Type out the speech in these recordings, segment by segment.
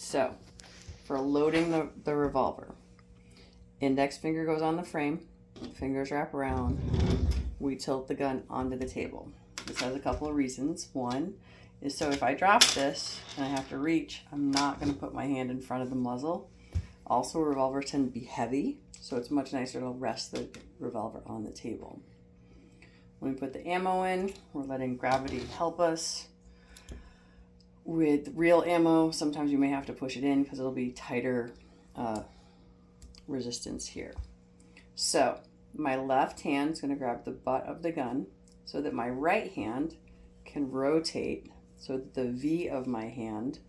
So, for loading the revolver, index finger goes on the frame, fingers wrap around, we tilt the gun onto the table. This has a couple of reasons. One is so if I drop this and I have to reach, I'm not going to put my hand in front of the muzzle. Also, revolvers tend to be heavy, so it's much nicer to rest the revolver on the table. When we put the ammo in, we're letting gravity help us. With real ammo, sometimes you may have to push it in because it'll be tighter resistance here. So my left hand is going to grab the butt of the gun so that my right hand can rotate so that the V of my hand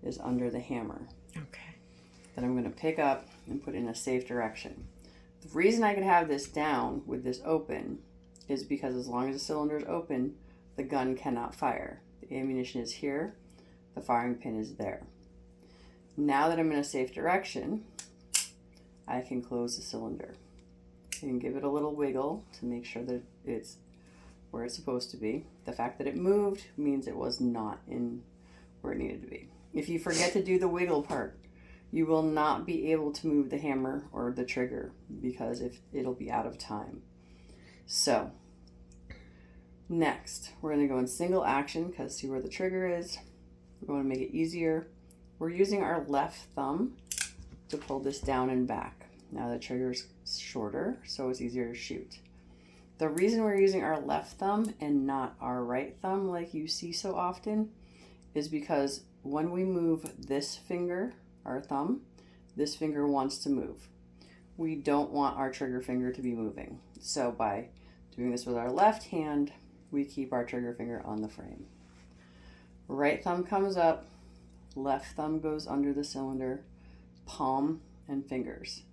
is under the hammer. Okay. Then I'm going to pick up and put in a safe direction. The reason I can have this down with this open is because as long as the cylinder is open, the gun cannot fire. The ammunition is here, the firing pin is there. Now that I'm in a safe direction, I can close the cylinder. I can give it a little wiggle to make sure that it's where it's supposed to be. The fact that it moved means it was not in where it needed to be. If you forget to do the wiggle part, you will not be able to move the hammer or the trigger because it'll be out of time. So, next, we're going to go in single action because see where the trigger is. We're going to make it easier. We're using our left thumb to pull this down and back. Now the trigger is shorter, so it's easier to shoot. The reason we're using our left thumb and not our right thumb like you see so often is because when we move this finger, our thumb, this finger wants to move. We don't want our trigger finger to be moving. So by doing this with our left hand, we keep our trigger finger on the frame. Right thumb comes up, left thumb goes under the cylinder, palm and fingers.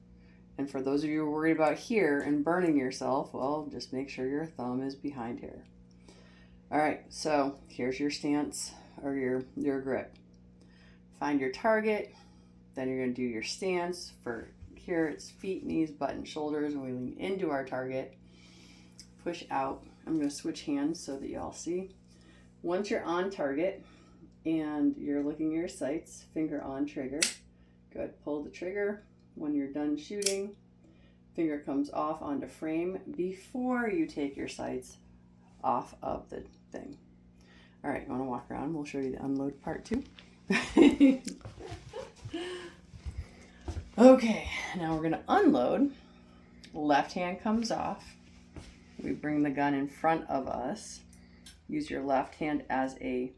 And for those of you who are worried about here and burning yourself, well, just make sure your thumb is behind here. All right, so here's your stance or your grip. Find your target. Then you're going to do your stance. For here, it's feet, knees, butt, and shoulders, and we lean into our target. Push out. I'm going to switch hands so that you all see. Once you're on target and you're looking at your sights, finger on trigger. Good. Pull the trigger. When you're done shooting, finger comes off onto frame before you take your sights off of the thing. All right, you want to walk around? We'll show you the unload part too. Okay, now we're going to unload. Left hand comes off. We bring the gun in front of us. Use your left hand as a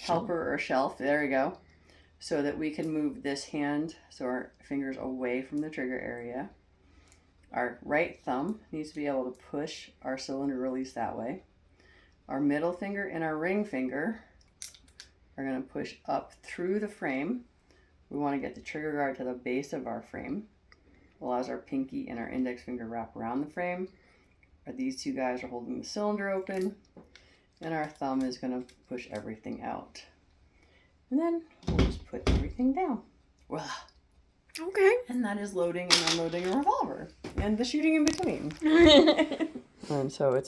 helper or shelf. There we go. So that we can move this hand so our fingers away from the trigger area. Our right thumb needs to be able to push our cylinder release that way. Our middle finger and our ring finger are going to push up through the frame. We want to get the trigger guard to the base of our frame. Allows our pinky and our index finger wrap around the frame. These two guys are holding the cylinder open, and our thumb is going to push everything out. And then we'll just put everything down. Well, okay. And that is loading and unloading a revolver and the shooting in between. And so it's